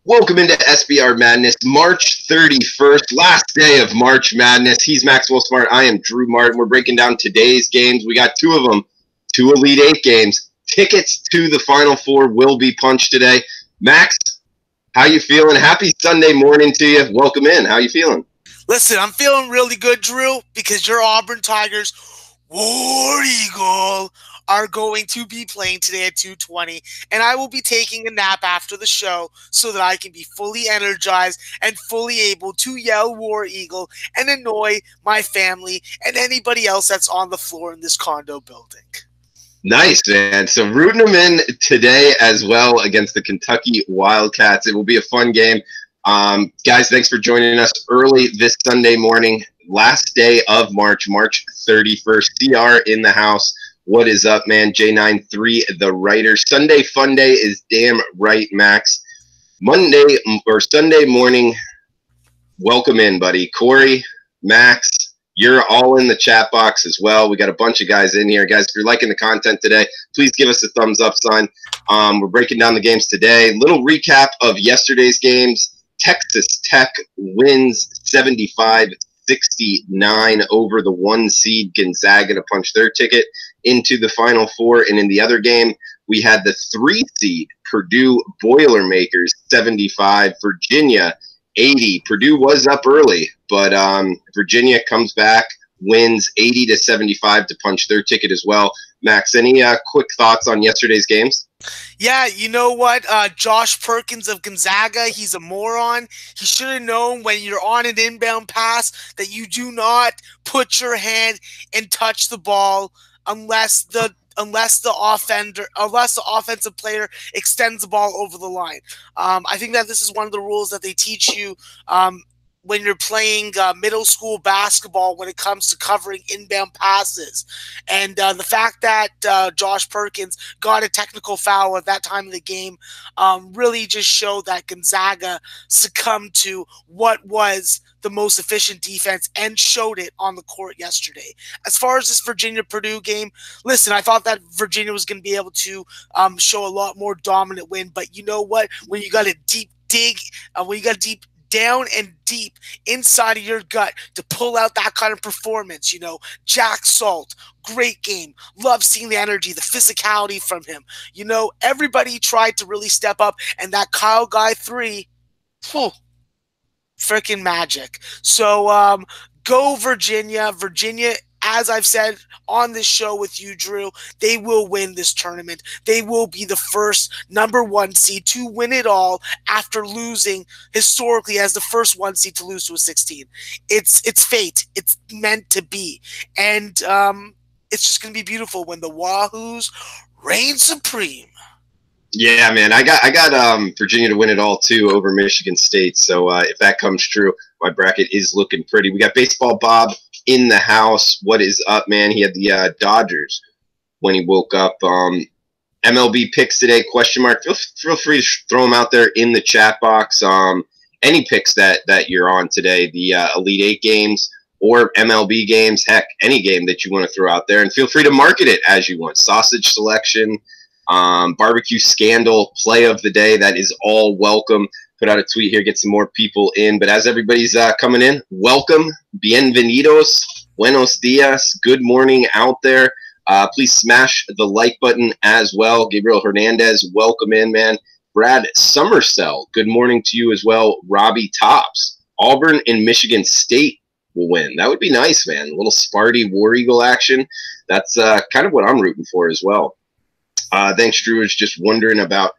Welcome into SBR Madness, March 31st, last day of March Madness. He's Maxwell Smart. I am Drew Martin. We're breaking down today's games. We got two of them, two Elite Eight games. Tickets to the Final Four will be punched today. Max, how you feeling? Happy Sunday morning to you. Welcome in. How you feeling? Listen, I'm feeling really good, Drew, because your Auburn Tigers, War Eagle, are going to be playing today at 2:20, and I will be taking a nap after the show so that I can be fully energized and fully able to yell War Eagle and annoy my family and anybody else that's on the floor in this condo building. Nice, man. So rooting them in today as well against the Kentucky Wildcats. It will be a fun game. Guys, thanks for joining us early this Sunday morning. Last day of March 31st. CR in the house. What is up, man? J93, the writer. Sunday fun day is damn right, Max. Monday or Sunday morning, welcome in, buddy. Corey, Max, you're all in the chat box as well. We got a bunch of guys in here. Guys, if you're liking the content today, please give us a thumbs up sign. We're breaking down the games today. Little recap of yesterday's games. Texas Tech wins 75-69 over the 1 seed Gonzaga to punch their ticket into the Final Four. And in the other game, we had the 3 seed Purdue Boilermakers 75, Virginia 80. Purdue was up early, but Virginia comes back, wins 80-75 to punch their ticket as well. Max, any quick thoughts on yesterday's games? Yeah, you know what? Josh Perkins of Gonzaga, he's a moron. He should have known when you're on an inbound pass that you do not put your hand and touch the ball unless the offensive player extends the ball over the line. I think that this is one of the rules that they teach you when you're playing middle school basketball when it comes to covering inbound passes. And the fact that Josh Perkins got a technical foul at that time of the game really just showed that Gonzaga succumbed to what was the most efficient defense and showed it on the court yesterday. As far as this Virginia-Purdue game, listen, I thought that Virginia was going to be able to show a lot more dominant win, but you know what? When you got a deep dig, when you got a deep down and deep inside of your gut to pull out that kind of performance. You know, Jack Salt, great game. Love seeing the energy, the physicality from him. You know, everybody tried to really step up, and that Kyle Guy 3, freaking magic. So go Virginia. Virginia, as I've said on this show with you, Drew, they will win this tournament. They will be the first #1 seed to win it all after losing historically as the first 1 seed to lose to a 16. It's fate. It's meant to be. And it's just going to be beautiful when the Wahoos reign supreme. Yeah, man, I got Virginia to win it all too over Michigan State. So if that comes true, my bracket is looking pretty. We got Baseball Bob in the house. What is up, man? He had the Dodgers when he woke up. MLB picks today? Question mark. Feel free to throw them out there in the chat box. Any picks that you're on today, the Elite Eight games or MLB games, heck, any game that you want to throw out there, and feel free to market it as you want. Sausage selection, barbecue scandal, play of the day. That is all welcome. Put out a tweet here, get some more people in. But as everybody's coming in, welcome, bienvenidos, buenos dias, good morning out there. Please smash the like button as well. Gabriel Hernandez, welcome in, man. Brad Summersell, good morning to you as well. Robbie Tops, Auburn and Michigan State will win. That would be nice, man. A little Sparty War Eagle action. That's kind of what I'm rooting for as well. Thanks, Drew. Was just wondering about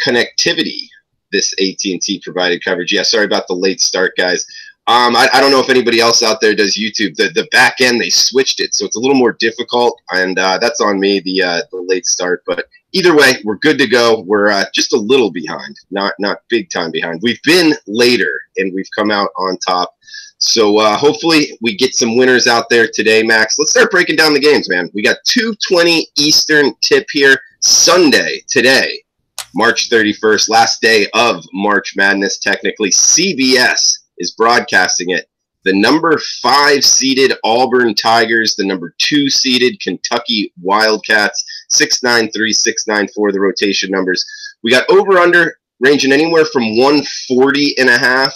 connectivity. This AT&T provided coverage. Yeah, sorry about the late start, guys. I don't know if anybody else out there does YouTube. The back end, they switched it, so it's a little more difficult, and that's on me, the late start. But either way, we're good to go. We're just a little behind, not big time behind. We've been later, and we've come out on top. So hopefully we get some winners out there today, Max. Let's start breaking down the games, man. We got 2:20 Eastern tip here, Sunday, today. March 31st, last day of March Madness, technically. CBS is broadcasting it. The #5 seeded Auburn Tigers, the #2 seeded Kentucky Wildcats, 693, 694, the rotation numbers. We got over-under ranging anywhere from 140.5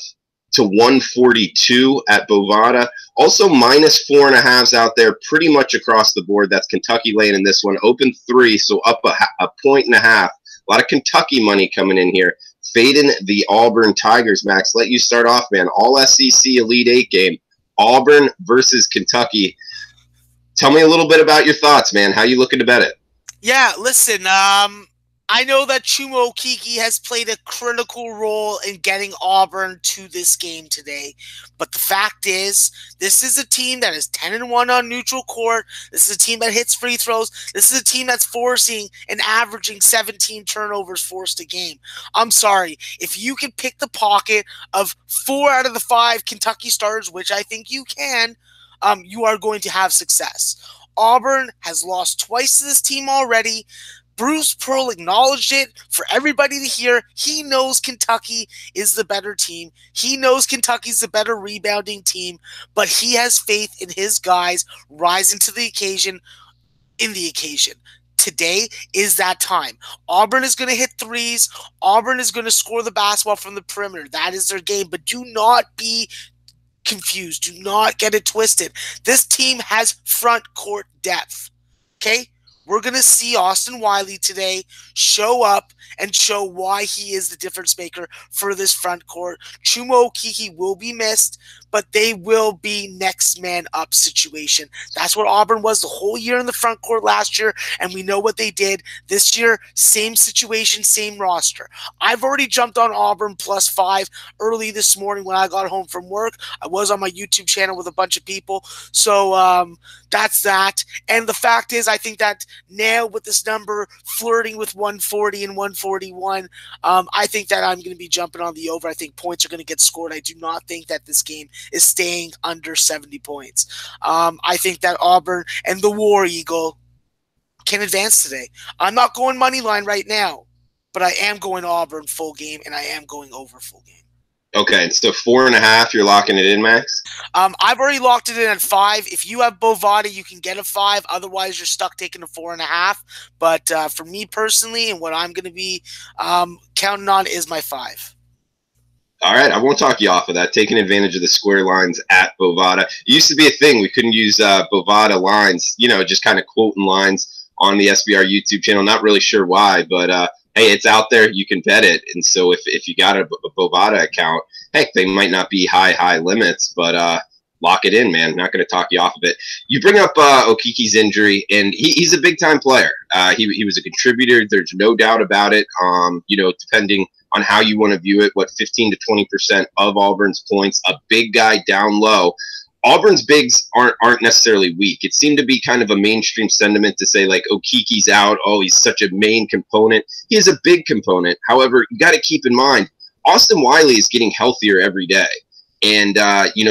to 142 at Bovada. Also minus 4.5s out there pretty much across the board. That's Kentucky laying in this one. Open 3, so up a 1.5. A lot of Kentucky money coming in here. Fading the Auburn Tigers, Max. Let you start off, man. All SEC Elite 8 game. Auburn versus Kentucky. Tell me a little bit about your thoughts, man. How you looking to bet it? Yeah, listen, I know that Chuma Okeke has played a critical role in getting Auburn to this game today, but the fact is, this is a team that is 10-1 on neutral court. This is a team that hits free throws. This is a team that's forcing and averaging 17 turnovers forced a game. I'm sorry, if you can pick the pocket of 4 out of the 5 Kentucky starters, which I think you can, you are going to have success. Auburn has lost twice to this team already. Bruce Pearl acknowledged it for everybody to hear. He knows Kentucky is the better team. He knows Kentucky's the better rebounding team, but he has faith in his guys rising to the occasion in the occasion. Today is that time. Auburn is going to hit threes. Auburn is going to score the basketball from the perimeter. That is their game, but do not be confused. Do not get it twisted. This team has front court depth. Okay? We're going to see Austin Wiley today show up and show why he is the difference maker for this front court. Chuma Okeke will be missed, but they will be next man up situation. That's what Auburn was the whole year in the front court last year, and we know what they did. This year, same situation, same roster. I've already jumped on Auburn +5 early this morning when I got home from work. I was on my YouTube channel with a bunch of people, so that's that. And the fact is, I think that now with this number flirting with 140 and 141, I think that I'm going to be jumping on the over. I think points are going to get scored. I do not think that this game is staying under 70 points. I think that Auburn and the War Eagle can advance today. I'm not going money line right now, but I am going Auburn full game, and I am going over full game. Okay, so 4.5, you're locking it in, Max? I've already locked it in at 5. If you have Bovada, you can get a 5. Otherwise, you're stuck taking a 4.5. But for me personally, and what I'm going to be counting on is my 5. All right, I won't talk you off of that. Taking advantage of the square lines at Bovada. It used to be a thing. We couldn't use Bovada lines, just kind of quoting lines on the SBR YouTube channel. Not really sure why, but hey, it's out there. You can bet it. And so if you got a Bovada account, heck, they might not be high limits, but lock it in, man. Not going to talk you off of it. You bring up Okeke's injury, and he's a big-time player. He was a contributor. There's no doubt about it. Depending on how you want to view it, 15 to 20% of Auburn's points, a big guy down low. Auburn's bigs aren't necessarily weak. It seemed to be kind of a mainstream sentiment to say, like, Okeke's out. Oh, he's such a main component. He is a big component. However, you got to keep in mind, Austin Wiley is getting healthier every day. And,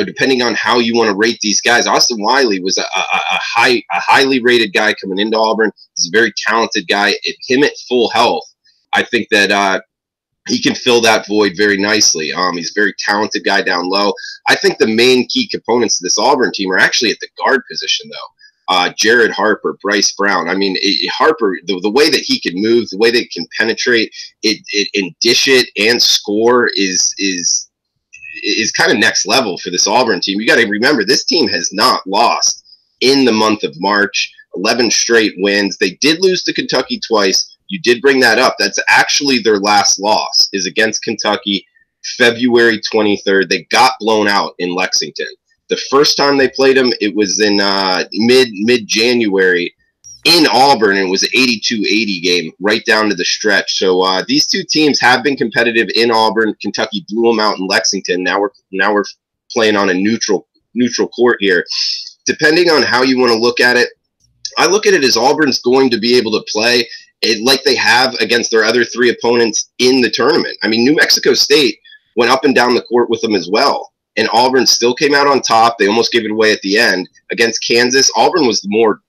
depending on how you want to rate these guys, Austin Wiley was a highly rated guy coming into Auburn. He's a very talented guy. Him at full health, I think that he can fill that void very nicely. He's a very talented guy down low. I think the main key components of this Auburn team are actually at the guard position, though. Jared Harper, Bryce Brown. I mean, Harper, the way that he can move, the way that he can penetrate it and dish it and score is kind of next level for this Auburn team. You got to remember, this team has not lost in the month of March. 11 straight wins. They did lose to Kentucky twice. You did bring that up. That's actually their last loss is against Kentucky, February 23rd. They got blown out in Lexington. The first time they played them, it was in mid-January in Auburn, and it was an 82-80 game right down to the stretch. So these two teams have been competitive in Auburn. Kentucky blew them out in Lexington. Now we're playing on a neutral court here. Depending on how you want to look at it, I look at it as Auburn's going to be able to play it like they have against their other 3 opponents in the tournament. I mean, New Mexico State went up and down the court with them as well, and Auburn still came out on top. They almost gave it away at the end. Against Kansas, Auburn was the more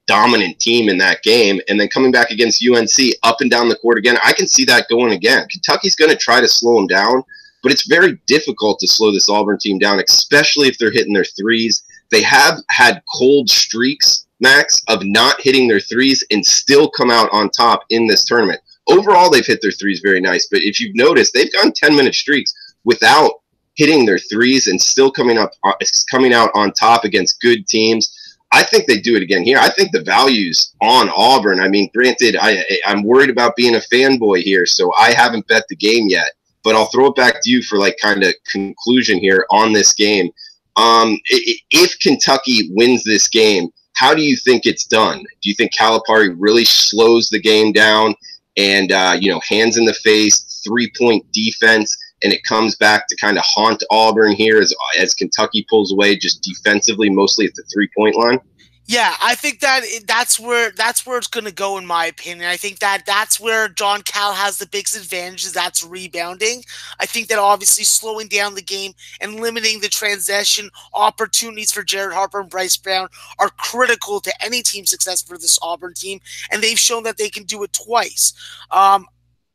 dominant team in that game, and then coming back against UNC, up and down the court again. I can see that going again. Kentucky's going to try to slow them down, but it's very difficult to slow this Auburn team down, especially if they're hitting their threes. They have had cold streaks, Max, of not hitting their threes and still come out on top in this tournament. Overall, they've hit their threes very nice. But if you've noticed, they've gone 10-minute streaks without hitting their threes and still coming out on top against good teams. I think they do it again here. I think the value's on Auburn. I mean, granted, I'm worried about being a fanboy here, so I haven't bet the game yet. But I'll throw it back to you for like kind of conclusion here on this game. If Kentucky wins this game, how do you think it's done? Do you think Calipari really slows the game down and, hands in the face, 3-point defense, and it comes back to kind of haunt Auburn here as Kentucky pulls away just defensively, mostly at the 3-point line? Yeah, I think that's where it's going to go, in my opinion. I think that's where John Cal has the biggest advantage, is that's rebounding. I think that obviously slowing down the game and limiting the transition opportunities for Jared Harper and Bryce Brown are critical to any team success for this Auburn team, and they've shown that they can do it twice.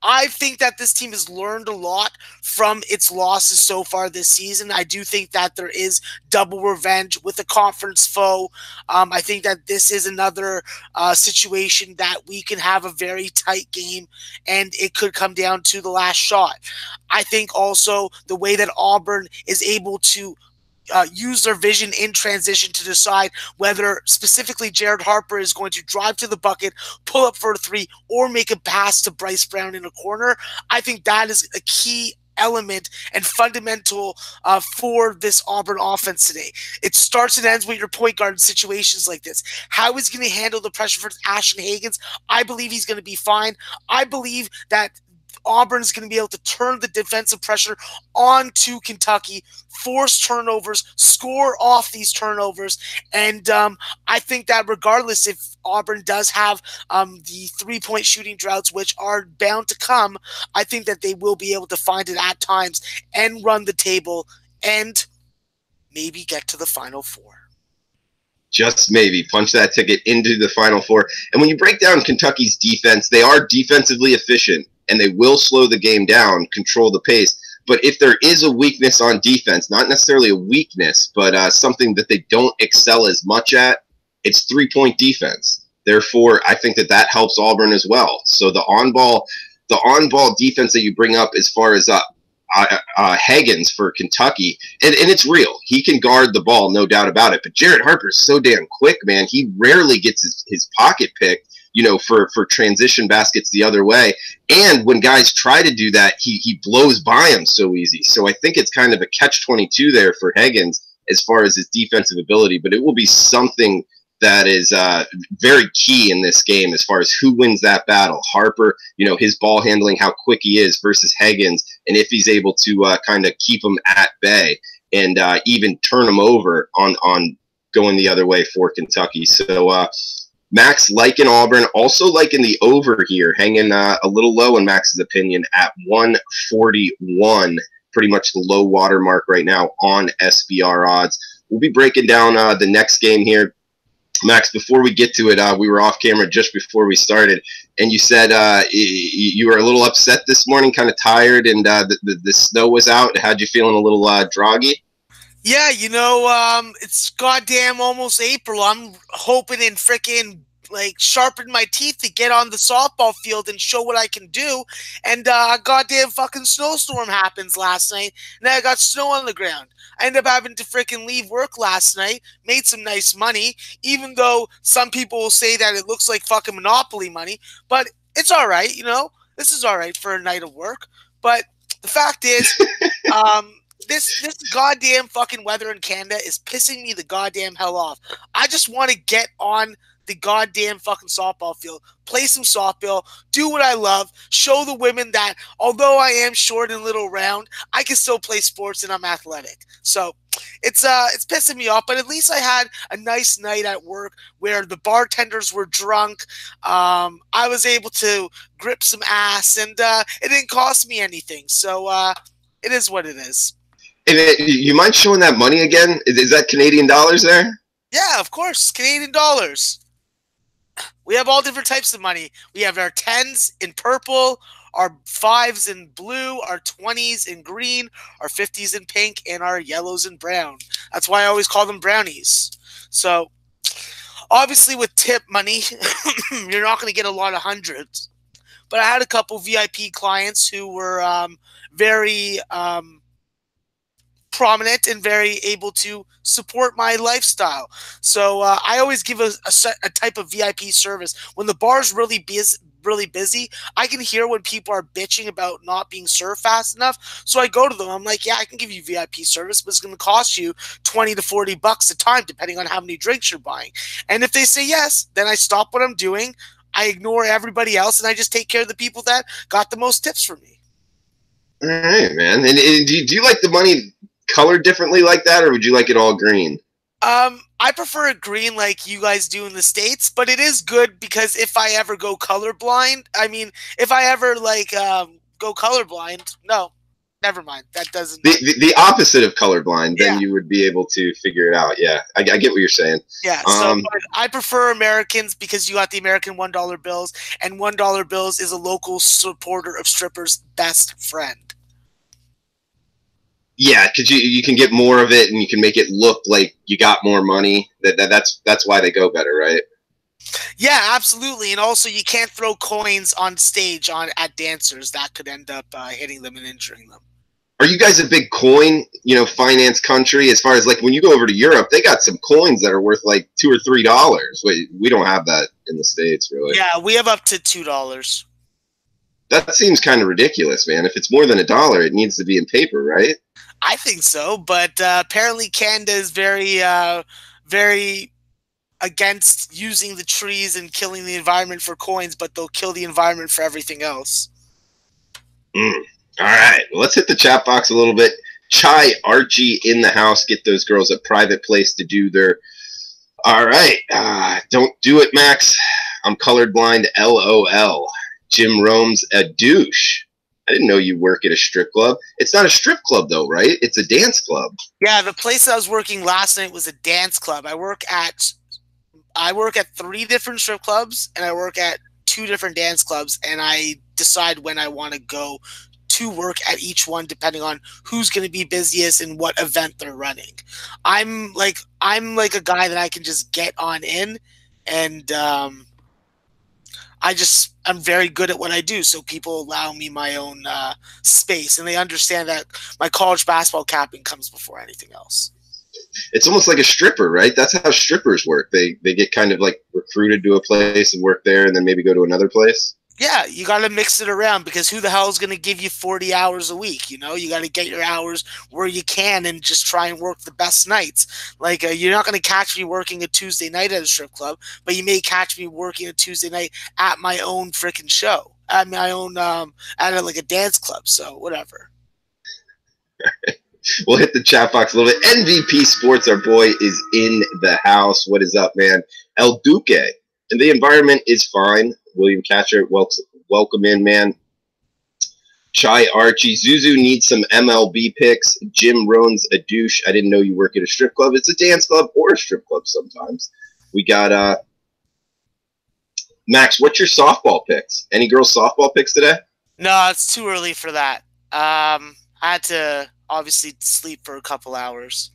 I think that this team has learned a lot from its losses so far this season. I do think that there is double revenge with a conference foe. I think that this is another situation that we can have a very tight game, and it could come down to the last shot. I think also the way that Auburn is able to use their vision in transition to decide whether specifically Jared Harper is going to drive to the bucket, pull up for a three, or make a pass to Bryce Brown in a corner. I think that is a key element and fundamental for this Auburn offense today. It starts and ends with your point guard in situations like this. How is he going to handle the pressure for Ashton Hagans? I believe he's going to be fine. I believe that Auburn is going to be able to turn the defensive pressure onto Kentucky, force turnovers, score off these turnovers. And I think that regardless if Auburn does have the 3-point shooting droughts, which are bound to come, I think that they will be able to find it at times and run the table and maybe get to the Final Four. Just maybe punch that ticket into the Final Four. And when you break down Kentucky's defense, they are defensively efficient, and they will slow the game down, control the pace. But if there is a weakness on defense, not necessarily a weakness, but something that they don't excel as much at, it's 3-point defense. Therefore, I think that helps Auburn as well. So the on-ball defense that you bring up as far as Higgins for Kentucky, and it's real. He can guard the ball, no doubt about it. But Jared Harper's so damn quick, man. He rarely gets his pocket picked, for transition baskets the other way. And when guys try to do that, he blows by them so easy. So I think it's kind of a catch-22 there for Higgins as far as his defensive ability. But it will be something that is very key in this game as far as who wins that battle. Harper, his ball handling, how quick he is versus Higgins, and if he's able to kind of keep him at bay and even turn him over on going the other way for Kentucky. So Max liking Auburn, also liking the over here, hanging a little low in Max's opinion at 141, pretty much the low water mark right now on SBR odds. We'll be breaking down the next game here. Max, before we get to it, we were off camera just before we started, and you said you were a little upset this morning, kind of tired, and the snow was out. Had you feeling a little groggy? Yeah, it's goddamn almost April. I'm hoping and frickin' sharpen my teeth to get on the softball field and show what I can do. And a goddamn fucking snowstorm happens last night, and I got snow on the ground. I ended up having to frickin' leave work last night, made some nice money, even though some people will say that it looks like fucking Monopoly money, but it's all right, This is all right for a night of work. But the fact is, This goddamn fucking weather in Canada is pissing me the goddamn hell off. I just want to get on the goddamn fucking softball field, play some softball, do what I love, show the women that although I am short and little round, I can still play sports and I'm athletic. So it's pissing me off, but at least I had a nice night at work where the bartenders were drunk. I was able to grip some ass, and it didn't cost me anything. So it is what it is. And you mind showing that money again? Is that Canadian dollars there? Yeah, of course, Canadian dollars. We have all different types of money. We have our 10s in purple, our 5s in blue, our 20s in green, our 50s in pink, and our yellows in brown. That's why I always call them brownies. So, obviously with tip money, you're not going to get a lot of hundreds. but I had a couple VIP clients who were very prominent and very able to support my lifestyle. So I always give a type of VIP service. When the bar's really busy, I can hear when people are bitching about not being served fast enough. So I go to them. I'm like, yeah, I can give you VIP service, but it's going to cost you $20 to $40 a time, depending on how many drinks you're buying. And if they say yes, then I stop what I'm doing. I ignore everybody else, and I just take care of the people that got the most tips from me. All right, man. And do you like the money colored differently like that, or would you like it all green? I prefer it green like you guys do in the States, but it is good because if I ever go colorblind, if I ever go colorblind, no, never mind. That doesn't. The opposite of colorblind, then yeah. You would be able to figure it out. Yeah, I get what you're saying. Yeah, so I prefer Americans because you got the American $1 bills, and $1 bills is a local supporter of strippers' best friend. Yeah, because you can get more of it, and you can make it look like you got more money. That's why they go better, right? Yeah, absolutely. And also, you can't throw coins on stage at dancers. That could end up hitting them and injuring them. Are you guys a big coin, finance country? As far as like when you go over to Europe, they got some coins that are worth like $2 or $3. We don't have that in the States, really. Yeah, we have up to $2. That seems kind of ridiculous, man. If it's more than $1, it needs to be in paper, right? I think so, but apparently Canada is very, very against using the trees and killing the environment for coins, but they'll kill the environment for everything else. All right, well, let's hit the chat box a little bit. Chai Archie in the house. Get those girls a private place to do their. All right, don't do it, Max. I'm colorblind. LOL. Jim Rome's a douche. I didn't know you work at a strip club. It's not a strip club, though, right? It's a dance club. Yeah, the place I was working last night was a dance club. I work at 3 different strip clubs, and I work at 2 different dance clubs, and I decide when I want to go to work at each one, depending on who's going to be busiest and what event they're running. I'm like a guy that I can just get on in, and I'm very good at what I do, so people allow me my own space, and they understand that my college basketball capping comes before anything else. It's almost like a stripper, right? That's how strippers work. They get kind of like recruited to a place and work there and then maybe go to another place. Yeah, you got to mix it around because who the hell is going to give you 40 hours a week? You got to get your hours where you can and just try and work the best nights. Like you're not going to catch me working a Tuesday night at a strip club, but you may catch me working a Tuesday night at my own freaking show, at my own at a dance club. So whatever. We'll hit the chat box a little bit. MVP Sports, our boy, is in the house. What is up, man? El Duque. And the environment is fine. William Catcher, welcome in, man. Chai Archie. Zuzu needs some MLB picks. Jim Rohn's a douche. I didn't know you work at a strip club. It's a dance club or a strip club sometimes. We got Max, what's your softball picks? Any girls' softball picks today? No, it's too early for that. I had to obviously sleep for a couple hours.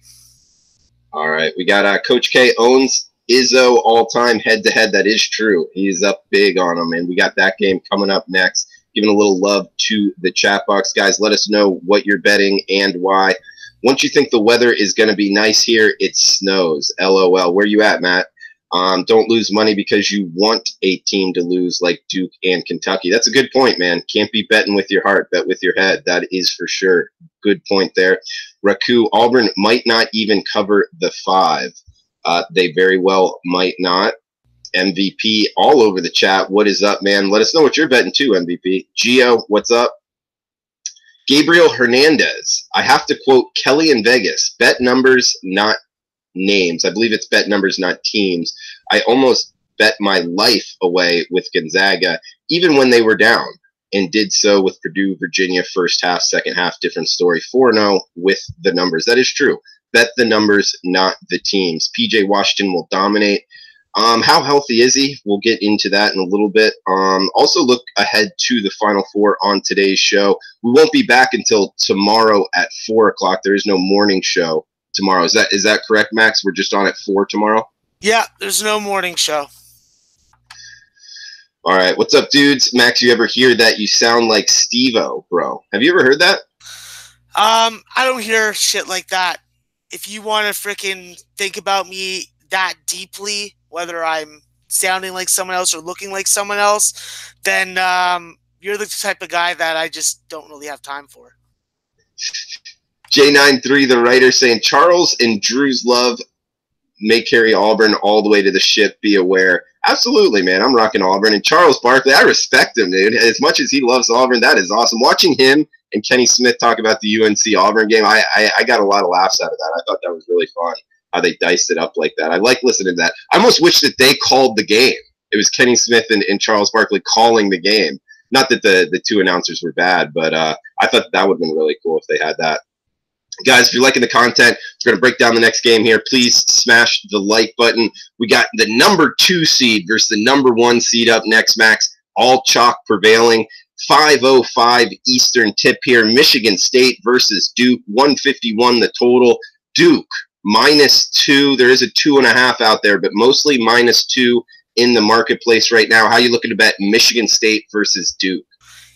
All right. We got Coach K owns Izzo all-time head-to-head. That is true. He's up big on him, and we got that game coming up next. Giving a little love to the chat box. Guys, let us know what you're betting and why. Once you think the weather is going to be nice here, it snows. LOL. Where you at, Matt? Don't lose money because you want a team to lose like Duke and Kentucky. That's a good point, man. Can't be betting with your heart, bet with your head. That is for sure. Good point there. Raku, Auburn might not even cover the 5. They very well might not. MVP all over the chat. What is up, man? Let us know what you're betting too, MVP. Gio, what's up? Gabriel Hernandez. I have to quote Kelly in Vegas. Bet numbers, not names. I believe it's bet numbers, not teams. I almost bet my life away with Gonzaga, even when they were down, and did so with Purdue, Virginia, first half, second half, different story. 4-0 with the numbers. That is true. Bet the numbers, not the teams. PJ Washington will dominate. How healthy is he? We'll get into that in a little bit. Also look ahead to the Final Four on today's show. We won't be back until tomorrow at 4 o'clock. There is no morning show tomorrow. Is that correct, Max? We're just on at 4 tomorrow? Yeah, there's no morning show. All right, what's up, dudes? Max, you ever hear that you sound like Steve-O, bro? Have you ever heard that? I don't hear shit like that. If you want to freaking think about me that deeply, whether I'm sounding like someone else or looking like someone else, then you're the type of guy that I just don't really have time for. J93, the writer, saying Charles and Drew's love may carry Auburn all the way to the ship. Be aware. Absolutely, man. I'm rocking Auburn. And Charles Barkley, I respect him, dude. As much as he loves Auburn, that is awesome. Watching him and Kenny Smith talk about the UNC Auburn game, I got a lot of laughs out of that. I thought that was really fun, how they diced it up like that. I like listening to that. I almost wish that they called the game. It was Kenny Smith and Charles Barkley calling the game. Not that the two announcers were bad, but I thought that would have been really cool if they had that. Guys, if you're liking the content, we're going to break down the next game here. Please smash the like button. We got the number 2 seed versus the number 1 seed up next, Max. All chalk prevailing. 5:05 Eastern tip here. Michigan State versus Duke. 151 the total. Duke -2. There is a 2.5 out there, but mostly -2 in the marketplace right now. How are you looking to bet Michigan State versus Duke?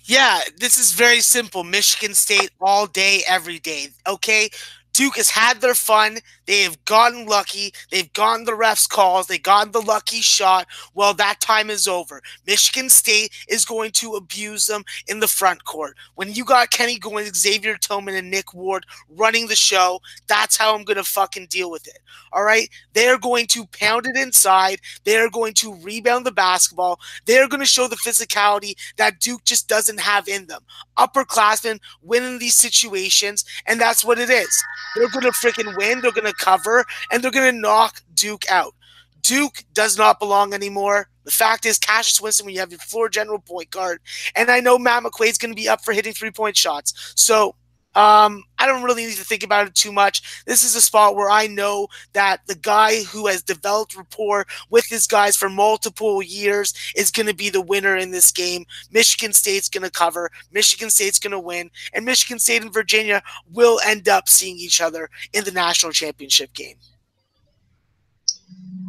Yeah, this is very simple. Michigan State all day, every day. Okay? Duke has had their fun. They have gotten lucky. They've gotten the refs' calls. They got the lucky shot. Well, that time is over. Michigan State is going to abuse them in the front court. When you got Kenny Goins, Xavier Tillman, and Nick Ward running the show, that's how I'm going to fucking deal with it. All right? They're going to pound it inside. They're going to rebound the basketball. They're going to show the physicality that Duke just doesn't have in them. Upperclassmen winning these situations, and that's what it is. They're going to freaking win. They're going to cover, and they're going to knock Duke out. Duke does not belong anymore. The fact is, Cassius Winston, when you have your floor general point guard, and I know Matt McQuaid's going to be up for hitting three-point shots. So I don't really need to think about it too much. This is a spot where I know that the guy who has developed rapport with his guys for multiple years is going to be the winner in this game. Michigan State's going to cover. Michigan State's going to win. And Michigan State and Virginia will end up seeing each other in the national championship game.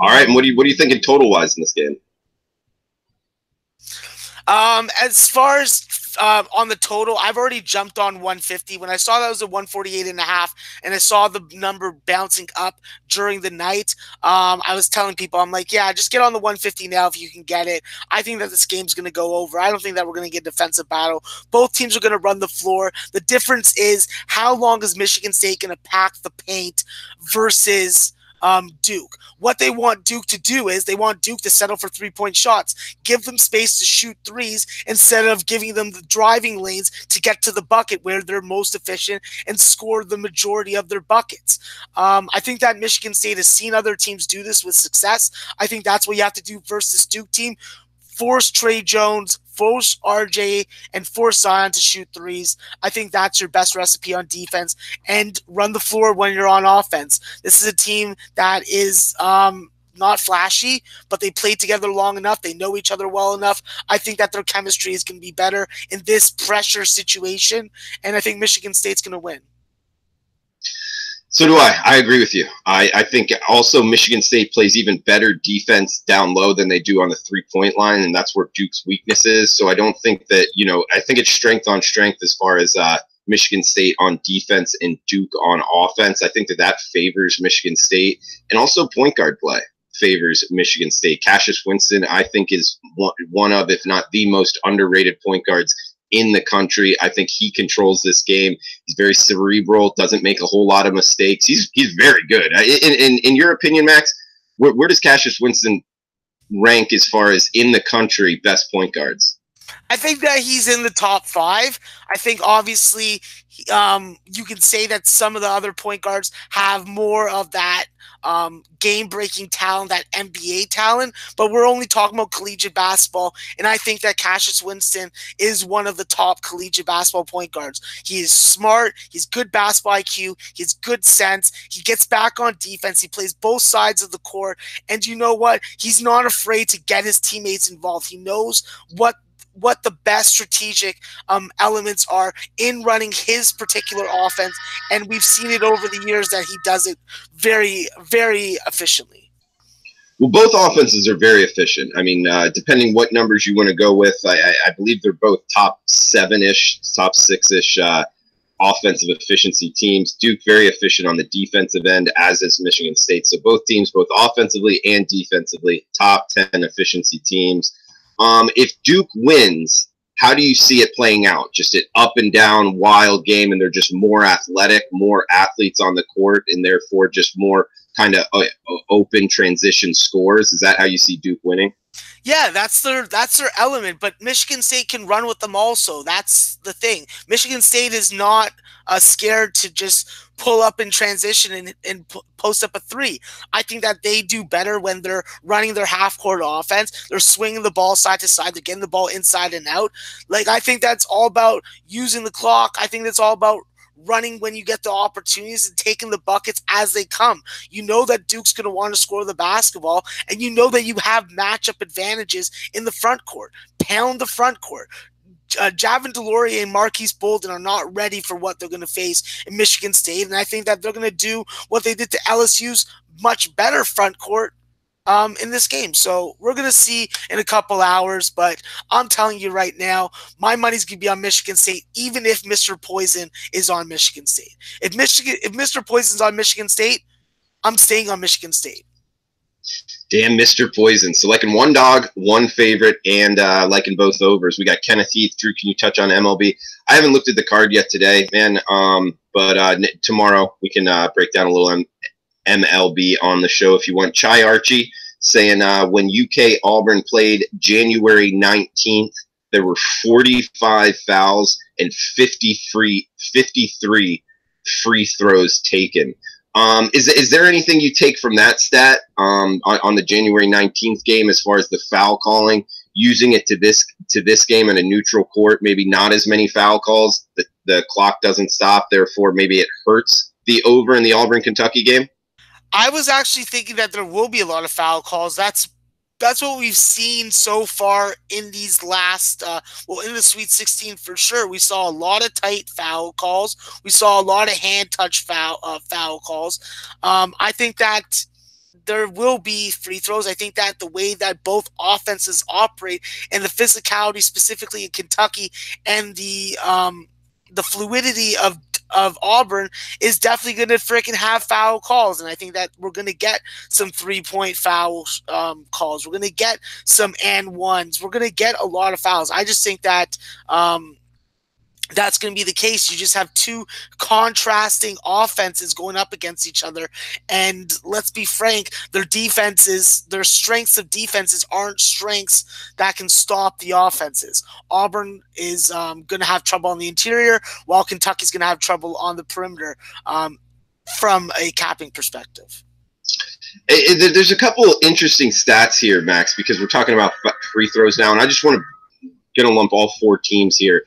All right, and what are you thinking total-wise in this game? As far as on the total, I've already jumped on 150. When I saw that was a 148.5, and I saw the number bouncing up during the night, I was telling people, I'm like, yeah, just get on the 150 now if you can get it. I think that this game's going to go over. I don't think that we're going to get a defensive battle. Both teams are going to run the floor. The difference is how long is Michigan State going to pack the paint versus Duke. What they want Duke to do is they want Duke to settle for three-point shots. Give them space to shoot threes instead of giving them the driving lanes to get to the bucket where they're most efficient and score the majority of their buckets. I think that Michigan State has seen other teams do this with success. I think that's what you have to do versus Duke team. Force Trey Jones, force RJ, and force Zion to shoot threes. I think that's your best recipe on defense. And run the floor when you're on offense. This is a team that is not flashy, but they played together long enough. They know each other well enough. I think that their chemistry is going to be better in this pressure situation, and I think Michigan State's going to win. So do I. I agree with you. I think also Michigan State plays even better defense down low than they do on the three-point line, and that's where Duke's weakness is. So I don't think that, I think it's strength on strength as far as Michigan State on defense and Duke on offense. I think that favors Michigan State, and also point guard play favors Michigan State. Cassius Winston, I think, is one of, if not the most underrated point guards in the country. I think he controls this game. He's very cerebral, doesn't make a whole lot of mistakes. He's very good. In your opinion, Max, where does Cassius Winston rank as far as in the country best point guards? I think that he's in the top 5. I think obviously you can say that some of the other point guards have more of that game-breaking talent, that NBA talent, but we're only talking about collegiate basketball, and I think that Cassius Winston is one of the top collegiate basketball point guards. He is smart, he's good basketball IQ, he has good sense, he gets back on defense, he plays both sides of the court, and you know what? He's not afraid to get his teammates involved. He knows what the best strategic elements are in running his particular offense, and we've seen it over the years that he does it very, very efficiently. Well, both offenses are very efficient. I mean, depending what numbers you want to go with, I believe they're both top 7-ish, top 6-ish offensive efficiency teams. Duke very efficient on the defensive end, as is Michigan State. So both teams, both offensively and defensively, top 10 efficiency teams. If Duke wins, how do you see it playing out? Just an up and down wild game, and they're just more athletic, more athletes on the court, and therefore just more kind of open transition scores. Is that how you see Duke winning? Yeah, that's their element, but Michigan State can run with them also. That's the thing. Michigan State is not scared to just pull up in transition and post up a three. I think that they do better when they're running their half-court offense. They're swinging the ball side to side. They're getting the ball inside and out. Like, I think that's all about using the clock. I think that's all about running when you get the opportunities and taking the buckets as they come. You know that Duke's going to want to score the basketball, and you know that you have matchup advantages in the front court. Pound the front court. Javin DeLaurier and Marquise Bolden are not ready for what they're going to face in Michigan State, and I think that they're going to do what they did to LSU's much better front court in this game. So we're going to see in a couple hours, but I'm telling you right now, my money's going to be on Michigan State, even if Mr. Poison is on Michigan State. If Mr. Poison's on Michigan State, I'm staying on Michigan State. Damn Mr. Poison. So liking one dog, one favorite, and liking both overs. We got Kenneth Heath. Drew, can you touch on MLB? I haven't looked at the card yet today, man. But tomorrow we can break down a little MLB on the show if you want. Chai Archie saying when UK Auburn played January 19th, there were 45 fouls and 53 free throws taken. Is there anything you take from that stat on the January 19th game as far as the foul calling, using it to this game in a neutral court? Maybe not as many foul calls. The clock doesn't stop, therefore maybe it hurts the over in the Auburn-Kentucky game? I was actually thinking that there will be a lot of foul calls. That's what we've seen so far in these last, in the Sweet 16 for sure. We saw a lot of tight foul calls. We saw a lot of hand-touch foul calls. I think that there will be free throws. I think that the way that both offenses operate and the physicality specifically in Kentucky and the fluidity of Auburn is definitely going to freaking have foul calls, and I think that we're going to get some 3-point foul calls. We're going to get some and ones. We're going to get a lot of fouls. I just think that that's going to be the case. You just have two contrasting offenses going up against each other, and let's be frank, their strengths of defenses aren't strengths that can stop the offenses. Auburn is going to have trouble on the interior, while Kentucky's going to have trouble on the perimeter from a capping perspective. There's a couple of interesting stats here, Max, because we're talking about free throws now, and I just want to lump all four teams here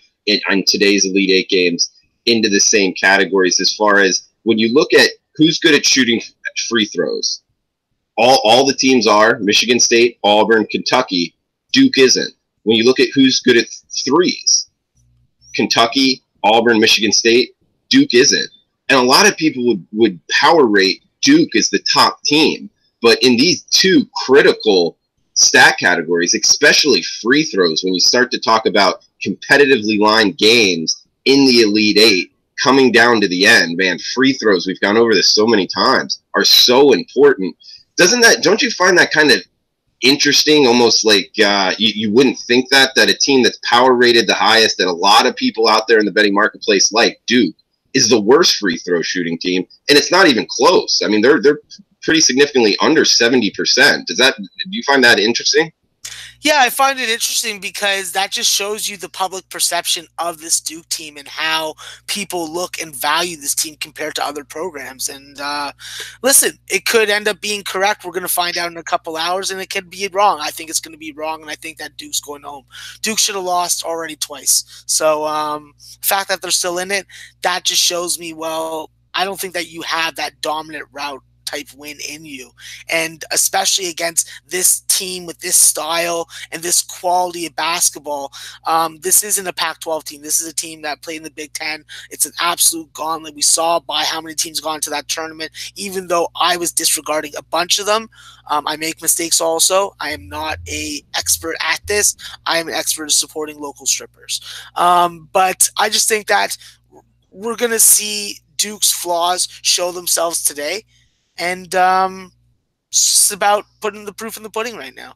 on today's Elite Eight games into the same categories as far as when you look at who's good at shooting free throws. All the teams are Michigan State, Auburn, Kentucky. Duke isn't. When you look at who's good at threes, Kentucky, Auburn, Michigan State, Duke isn't. And a lot of people would power rate Duke as the top team. But in these two critical stat categories, especially free throws, when you start to talk about competitively lined games in the Elite Eight coming down to the end, man, free throws, we've gone over this so many times, are so important. Don't you find that kind of interesting, almost like you wouldn't think that a team that's power rated the highest, that a lot of people out there in the betting marketplace like Duke, is the worst free throw shooting team, and it's not even close. I mean, they're pretty significantly under 70%. Do you find that interesting? Yeah, I find it interesting because that just shows you the public perception of this Duke team and how people look and value this team compared to other programs. And listen, it could end up being correct. We're going to find out in a couple hours, and it could be wrong. I think it's going to be wrong, and I think that Duke's going home. Duke should have lost already twice. So the fact that they're still in it, that just shows me, well, I don't think that you have that dominant route type win in you. And especially against this team with this style and this quality of basketball, this isn't a Pac-12 team. This is a team that played in the Big Ten. It's an absolute gauntlet. We saw by how many teams gone to that tournament, even though I was disregarding a bunch of them. I make mistakes also. I am not an expert at this. I am an expert at supporting local strippers. But I just think that we're going to see Duke's flaws show themselves today. And it's just about putting the proof in the pudding right now.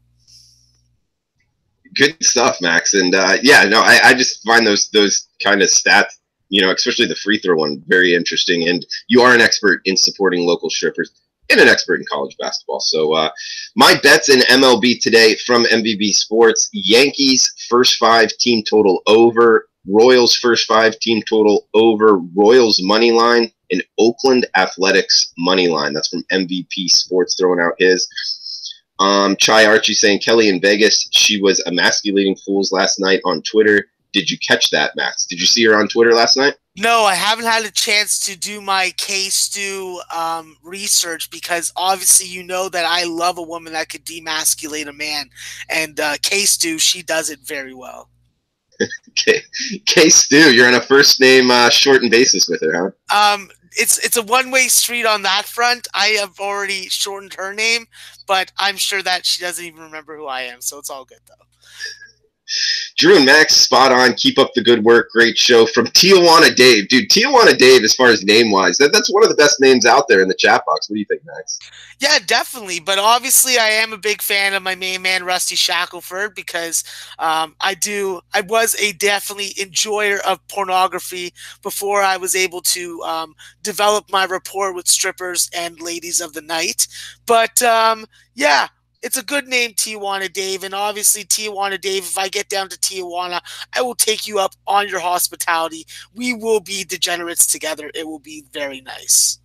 Good stuff, Max. And I just find those kind of stats, especially the free throw one, very interesting. And you are an expert in supporting local strippers and an expert in college basketball. So my bets in MLB today from MVB Sports: Yankees first 5 team total over, Royals first 5 team total over, Royals money line, and Oakland Athletics money line. That's from MVP Sports throwing out his. Chai Archie saying Kelly in Vegas, she was emasculating fools last night on Twitter. Did you catch that, Max? Did you see her on Twitter last night? No, I haven't had a chance to do my K-Stu research, because obviously you know that I love a woman that could demasculate a man. And K-Stu, she does it very well. K-Stu, you're on a first name shortened basis with her, huh? It's a one-way street on that front. I have already shortened her name, but I'm sure that she doesn't even remember who I am, so it's all good, though. Drew and Max, spot on. Keep up the good work. Great show. From Tijuana Dave. Dude, Tijuana Dave, as far as name-wise, that's one of the best names out there in the chat box. What do you think, Max? Yeah, definitely. But obviously I am a big fan of my main man, Rusty Shackelford, because I was a definitely enjoyer of pornography before I was able to develop my rapport with strippers and ladies of the night. But yeah, it's a good name, Tijuana Dave, and obviously Tijuana Dave, if I get down to Tijuana, I will take you up on your hospitality. We will be degenerates together. It will be very nice.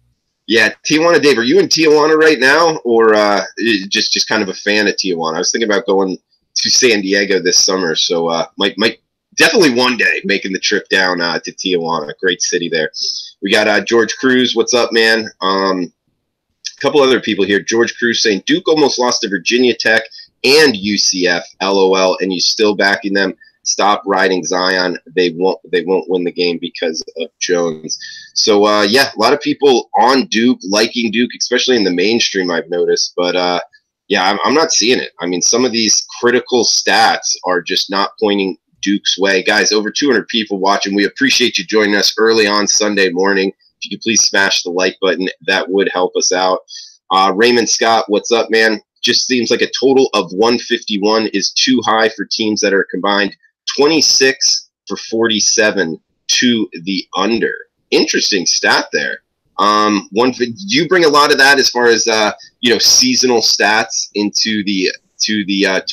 Yeah, Tijuana Dave, are you in Tijuana right now, or just kind of a fan of Tijuana? I was thinking about going to San Diego this summer, so might definitely one day making the trip down to Tijuana. Great city there. We got George Cruz. What's up, man? Couple other people here. George Cruz saying Duke almost lost to Virginia Tech and UCF. LOL. And you still backing them? Stop riding Zion. They won't win the game because of Jones. So yeah, a lot of people on Duke, liking Duke, especially in the mainstream, I've noticed. But yeah, I'm not seeing it. I mean, some of these critical stats are just not pointing Duke's way. Guys, over 200 people watching. We appreciate you joining us early on Sunday morning. If you could please smash the like button, that would help us out. Raymond Scott, what's up, man? Just seems like a total of 151 is too high for teams that are combined 26 for 47 to the under. Interesting stat there. Do you bring a lot of that as far as seasonal stats into the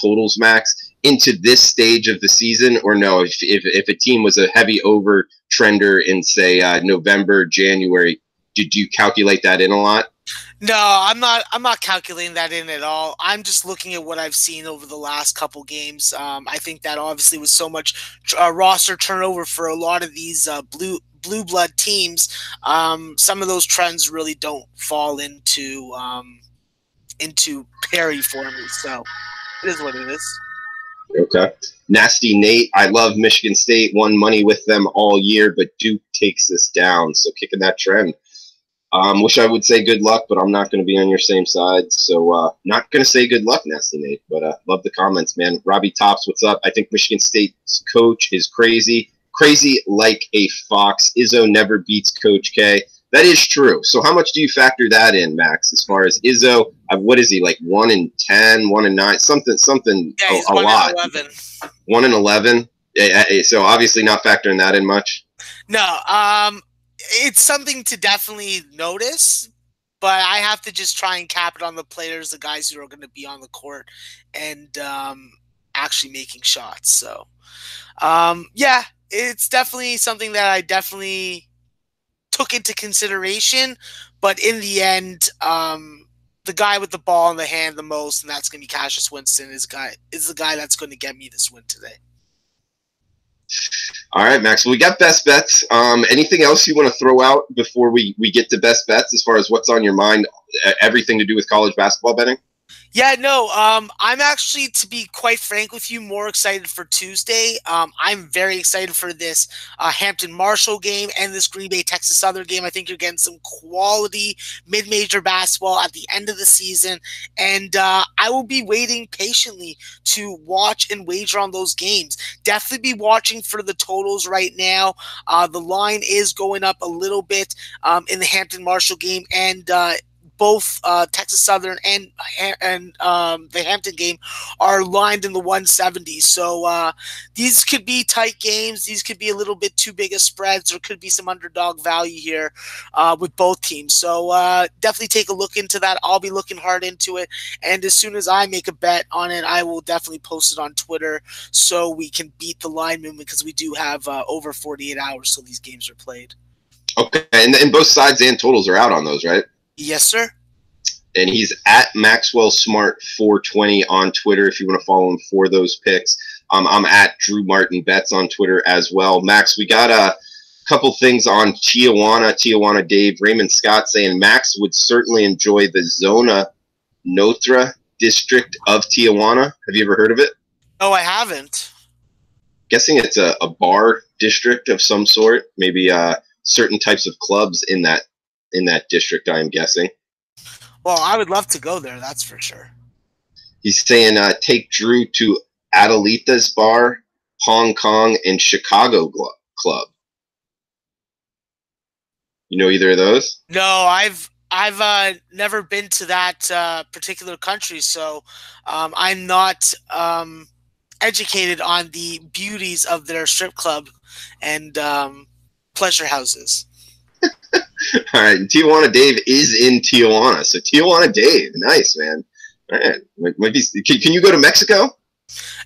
totals, Max, into this stage of the season, or no? If a team was a heavy over trender in say November, January, did you calculate that in a lot? No, I'm not calculating that in at all. I'm just looking at what I've seen over the last couple games. I think that obviously with so much roster turnover for a lot of these blue blood teams, some of those trends really don't fall into parity for me. So it is what it is. Okay. Nasty Nate, I love Michigan State, won money with them all year, but Duke takes this down. So kicking that trend. Wish I would say good luck, but I'm not going to be on your same side. So not going to say good luck, Nasty Nate, but love the comments, man. Robbie Tops, what's up? I think Michigan State's coach is crazy. Crazy like a fox. Izzo never beats Coach K. That is true. So how much do you factor that in, Max, as far as Izzo? What is he, like 1-10, 1-9, something yeah, he's a lot. 1-11. 1-11. So obviously not factoring that in much. No, it's something to definitely notice, but I have to just try and cap it on the players, the guys who are going to be on the court and actually making shots. So, yeah, it's definitely something that I definitely took into consideration, but in the end, the guy with the ball in the hand the most, and that's going to be Cassius Winston, is the guy that's going to get me this win today. All right, Max. Well, we got best bets. Anything else you want to throw out before we get to best bets as far as what's on your mind? Everything to do with college basketball betting? Yeah, no, I'm actually, to be quite frank with you, more excited for Tuesday. I'm very excited for this Hampton-Marshall game and this Green Bay-Texas Southern game. I think you're getting some quality mid-major basketball at the end of the season, and I will be waiting patiently to watch and wager on those games. Definitely be watching for the totals right now. The line is going up a little bit in the Hampton-Marshall game, and both Texas Southern and the Hampton game are lined in the 170s. So these could be tight games. These could be a little bit too big of spreads. There could be some underdog value here with both teams. So definitely take a look into that. I'll be looking hard into it. And as soon as I make a bet on it, I will definitely post it on Twitter so we can beat the line movement, because we do have over 48 hours till these games are played. Okay, and both sides and totals are out on those, right? Yes, sir. And he's at Maxwell Smart 420 on Twitter if you want to follow him for those picks. I'm at Drew Martin Bets on Twitter as well. Max, we got a couple things on Tijuana Dave. Raymond Scott saying Max would certainly enjoy the Zona Nostra district of Tijuana. Have you ever heard of it? Oh, I haven't. Guessing it's a bar district of some sort. Maybe certain types of clubs in that district, I'm guessing. Well, I would love to go there, that's for sure. He's saying take Drew to Adelita's Bar, Hong Kong, and Chicago Club. You know either of those? No, I've never been to that particular country, so I'm not educated on the beauties of their strip club and pleasure houses. All right, Tijuana Dave is in Tijuana, so Tijuana Dave, nice, man. All right, can you go to Mexico?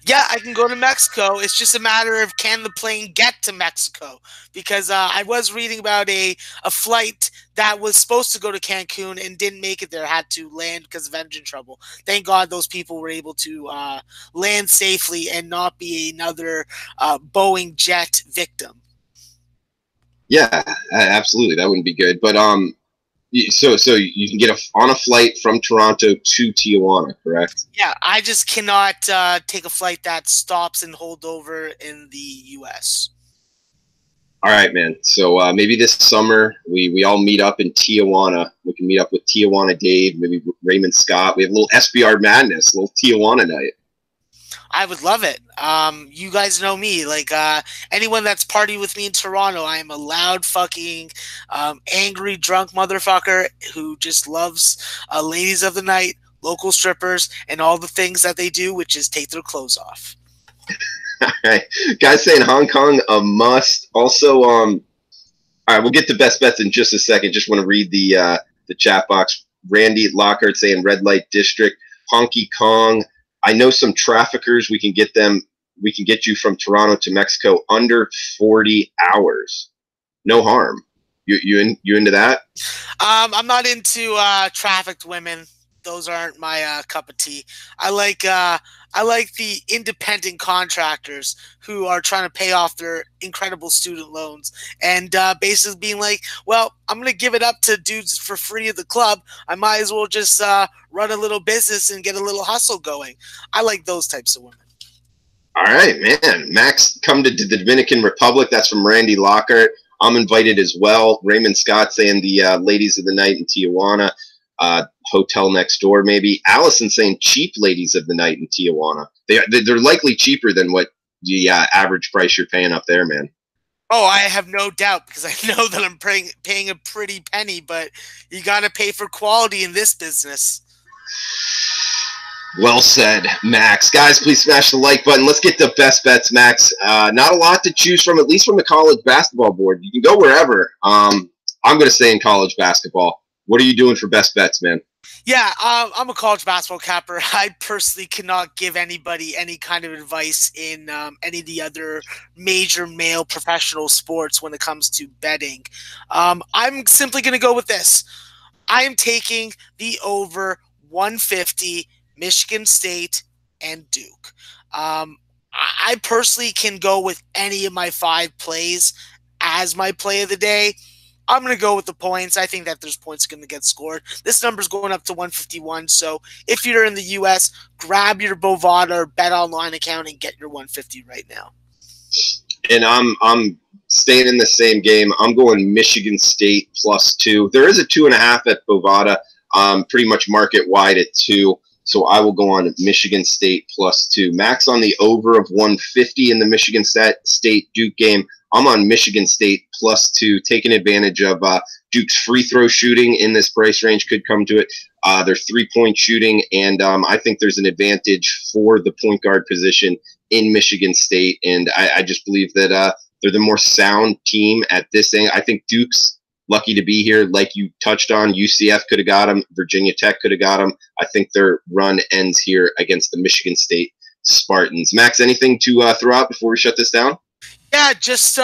Yeah, I can go to Mexico. It's just a matter of, can the plane get to Mexico? Because I was reading about a flight that was supposed to go to Cancun and didn't make it there, had to land because of engine trouble. Thank God those people were able to land safely and not be another Boeing jet victim. Yeah, absolutely. That wouldn't be good. But so you can get on a flight from Toronto to Tijuana, correct? Yeah, I just cannot take a flight that stops and hold over in the U.S. All right, man. So maybe this summer we all meet up in Tijuana. We can meet up with Tijuana Dave, maybe Raymond Scott. We have a little SBR madness, a little Tijuana night. I would love it. You guys know me. Like anyone that's partied with me in Toronto, I am a loud fucking angry drunk motherfucker who just loves ladies of the night, local strippers, and all the things that they do, which is take their clothes off. All right. Guys saying Hong Kong a must. Also, all right, we'll get to best bets in just a second. Just want to read the chat box. Randy Lockhart saying red light district, Honky Kong. I know some traffickers. We can get them. We can get you from Toronto to Mexico under 40 hours. No harm. You into that? I'm not into trafficked women. Those aren't my cup of tea. I like the independent contractors who are trying to pay off their incredible student loans and basically being like, well, I'm going to give it up to dudes for free at the club. I might as well just run a little business and get a little hustle going. I like those types of women. All right, man. Max, come to the Dominican Republic. That's from Randy Lockhart. I'm invited as well. Raymond Scott saying the ladies of the night in Tijuana. Hotel next door, maybe. Allison saying cheap ladies of the night in Tijuana. They're likely cheaper than what the average price you're paying up there, man. Oh, I have no doubt, because I know that I'm paying a pretty penny, but you got to pay for quality in this business. Well said, Max. Guys, please smash the like button. Let's get the best bets, Max. Not a lot to choose from, at least from the college basketball board. You can go wherever. I'm going to stay in college basketball. What are you doing for best bets, man? Yeah, I'm a college basketball capper. I personally cannot give anybody any kind of advice in any of the other major male professional sports when it comes to betting. I'm simply going to go with this. I am taking the over 150 Michigan State and Duke. I personally can go with any of my 5 plays as my play of the day. I'm going to go with the points. I think that there's points going to get scored. This number's going up to 151. So if you're in the U.S., grab your Bovada or Bet Online account and get your 150 right now. And I'm staying in the same game. I'm going Michigan State +2. There is a 2.5 at Bovada, pretty much market wide at 2. So I will go on Michigan State +2. Max on the over of 150 in the Michigan State Duke game. I'm on Michigan State +2, taking advantage of Duke's free throw shooting in this price range could come to it. Their 3-point shooting, and I think there's an advantage for the point guard position in Michigan State. And I just believe that they're the more sound team at this thing. I think Duke's lucky to be here. Like you touched on, UCF could have got them. Virginia Tech could have got them. I think their run ends here against the Michigan State Spartans. Max, anything to throw out before we shut this down? Yeah, just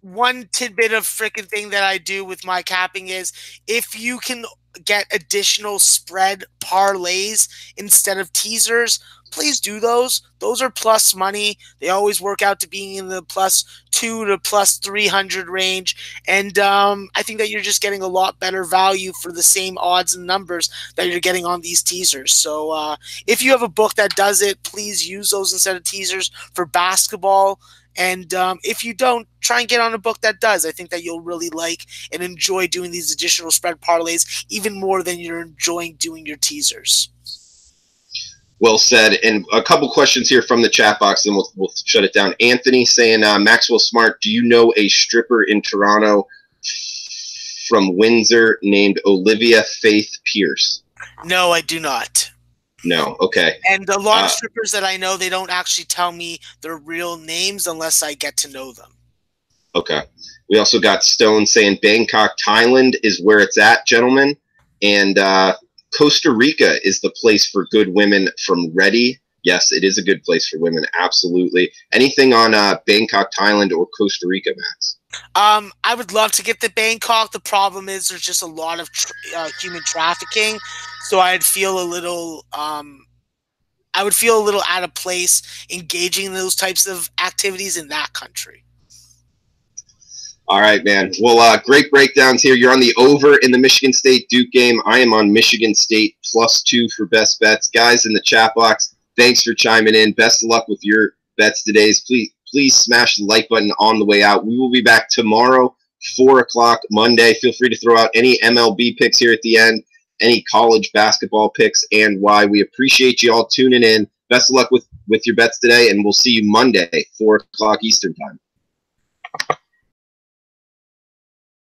one tidbit of freaking thing that I do with my capping is if you can get additional spread parlays instead of teasers, please do those. Those are plus money. They always work out to being in the +2 to +300 range. And I think that you're just getting a lot better value for the same odds and numbers that you're getting on these teasers. So if you have a book that does it, please use those instead of teasers for basketball. And if you don't, try and get on a book that does. I think that you'll really like and enjoy doing these additional spread parlays even more than you're enjoying doing your teasers. Well said. And a couple questions here from the chat box, and we'll shut it down. Anthony saying, Maxwell Smart, do you know a stripper in Toronto from Windsor named Olivia Faith Pierce? No, I do not. No, okay. And a lot of strippers that I know, they don't actually tell me their real names unless I get to know them. Okay. We also got Stone saying Bangkok, Thailand is where it's at, gentlemen. And Costa Rica is the place for good women from Ready. Yes, it is a good place for women. Absolutely. Anything on Bangkok, Thailand, or Costa Rica, Max? I would love to get to Bangkok. The problem is there's just a lot of human trafficking, so I'd feel a little out of place engaging in those types of activities in that country. All right, man. Well, great breakdowns here. You're on the over in the Michigan State Duke game. I am on Michigan State +2 for best bets. Guys in the chat box, thanks for chiming in. Best of luck with your bets today. Please smash the like button on the way out. We will be back tomorrow, 4 o'clock Monday. Feel free to throw out any MLB picks here at the end, any college basketball picks, and why. We appreciate you all tuning in. Best of luck with your bets today, and we'll see you Monday, 4 o'clock Eastern time.